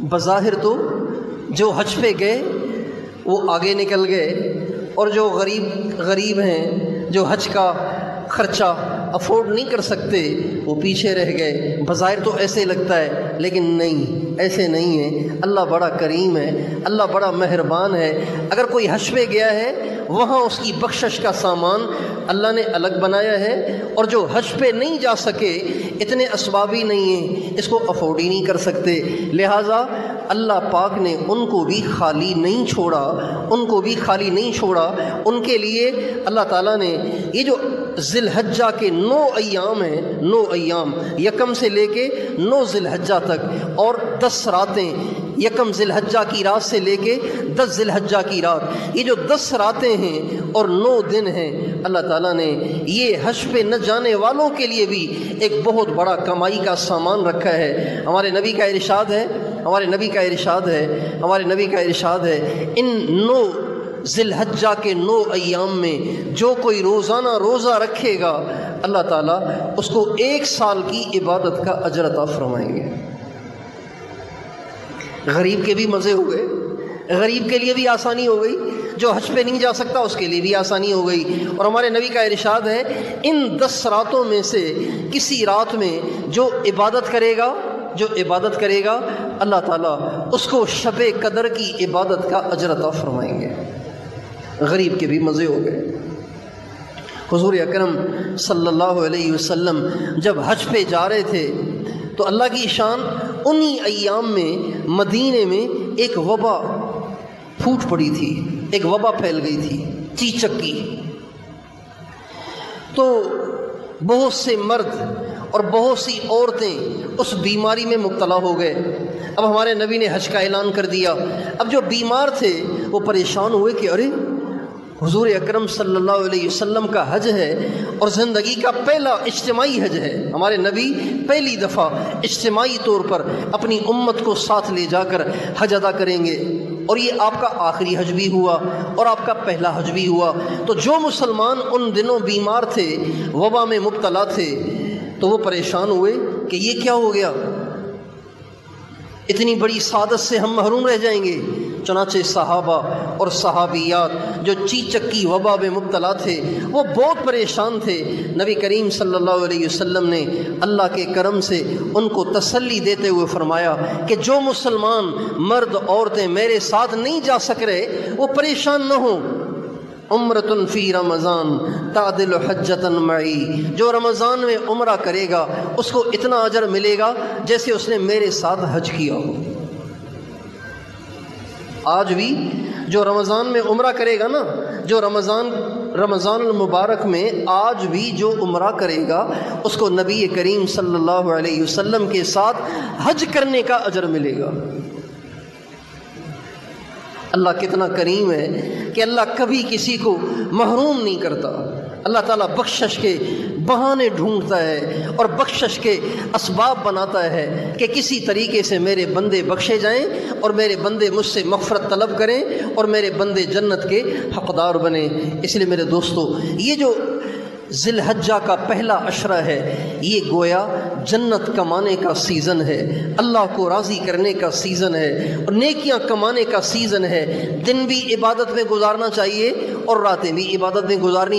بظاہر تو جو حج پہ گئے وہ آگے نکل گئے، اور جو غریب ہیں، جو حج کا خرچہ افورڈ نہیں کر سکتے، وہ پیچھے رہ گئے۔ بظاہر تو ایسے لگتا ہے، لیکن نہیں، ایسے نہیں ہے۔ اللہ بڑا کریم ہے، اللہ بڑا مہربان ہے۔ اگر کوئی حج پہ گیا ہے، وہاں اس کی بخشش کا سامان اللہ نے الگ بنایا ہے، اور جو حج پہ نہیں جا سکے، اتنے اسباب ہی نہیں ہیں، اس کو افورڈ ہی نہیں کر سکتے، لہٰذا اللہ پاک نے ان کو بھی خالی نہیں چھوڑا، ان کو بھی خالی نہیں چھوڑا۔ ان کے لیے اللہ تعالیٰ نے یہ جو ذی الحجہ کے 9 ایام ہیں، 9 ایام، یکم سے لے کے 9 ذی الحجہ تک، اور 10 راتیں، یکم ذی الحجہ کی رات سے لے کے 10 ذی الحجہ کی رات، یہ جو 10 راتیں ہیں اور 9 دن ہیں، اللہ تعالیٰ نے یہ حج پہ نہ جانے والوں کے لیے بھی ایک بہت بڑا کمائی کا سامان رکھا ہے۔ ہمارے نبی کا ارشاد ہے، ہمارے نبی کا ارشاد ہے، ان 9 ذی الحجہ کے 9 ایام میں جو کوئی روزانہ روزہ رکھے گا، اللہ تعالیٰ اس کو 1 سال کی عبادت کا اجر عطا فرمائیں گے۔ غریب کے بھی مزے ہو گئے، غریب کے لیے بھی آسانی ہو گئی، جو حج پہ نہیں جا سکتا اس کے لیے بھی آسانی ہو گئی۔ اور ہمارے نبی کا ارشاد ہے، ان 10 راتوں میں سے کسی رات میں جو عبادت کرے گا اللہ تعالیٰ اس کو شب قدر کی عبادت کا اجر عطا فرمائیں گے۔ غریب کے بھی مزے ہو گئے۔ حضور اکرم صلی اللہ علیہ وسلم جب حج پہ جا رہے تھے تو اللہ کی شان انہی ایام میں مدینے میں ایک وبا پھوٹ پڑی تھی، ایک وبا پھیل گئی تھی، چیچک کی۔ تو بہت سے مرد اور بہت سی عورتیں اس بیماری میں مبتلا ہو گئے۔ اب ہمارے نبی نے حج کا اعلان کر دیا۔ اب جو بیمار تھے وہ پریشان ہوئے کہ ارے حضور اکرم صلی اللہ علیہ وسلم کا حج ہے، اور زندگی کا پہلا اجتماعی حج ہے۔ ہمارے نبی پہلی دفعہ اجتماعی طور پر اپنی امت کو ساتھ لے جا کر حج ادا کریں گے، اور یہ آپ کا آخری حج بھی ہوا اور آپ کا پہلا حج بھی ہوا۔ تو جو مسلمان ان دنوں بیمار تھے، وبا میں مبتلا تھے، تو وہ پریشان ہوئے کہ یہ کیا ہو گیا، اتنی بڑی سعادت سے ہم محروم رہ جائیں گے۔ چنانچہ صحابہ اور صحابیات جو چیچک کی وبا میں مبتلا تھے وہ بہت پریشان تھے۔ نبی کریم صلی اللہ علیہ وسلم نے اللہ کے کرم سے ان کو تسلی دیتے ہوئے فرمایا کہ جو مسلمان مرد عورتیں میرے ساتھ نہیں جا سک رہے وہ پریشان نہ ہوں۔ عمرۃ فی رمضان تعدل حجۃ معی، جو رمضان میں عمرہ کرے گا اس کو اتنا اجر ملے گا جیسے اس نے میرے ساتھ حج کیا ہو۔ آج بھی جو رمضان میں عمرہ کرے گا نا، جو رمضان المبارک میں آج بھی جو عمرہ کرے گا اس کو نبی کریم صلی اللہ علیہ وسلم کے ساتھ حج کرنے کا اجر ملے گا۔ اللہ کتنا کریم ہے کہ اللہ کبھی کسی کو محروم نہیں کرتا۔ اللہ تعالیٰ بخشش کے بہانے ڈھونڈتا ہے اور بخشش کے اسباب بناتا ہے کہ کسی طریقے سے میرے بندے بخشے جائیں اور میرے بندے مجھ سے مغفرت طلب کریں اور میرے بندے جنت کے حقدار بنیں۔ اس لیے میرے دوستو، یہ جو ذی الحجہ کا پہلا عشرہ ہے، یہ گویا جنت کمانے کا سیزن ہے، اللہ کو راضی کرنے کا سیزن ہے، اور نیکیاں کمانے کا سیزن ہے۔ دن بھی عبادت میں گزارنا چاہیے اور راتیں بھی عبادت میں گزارنی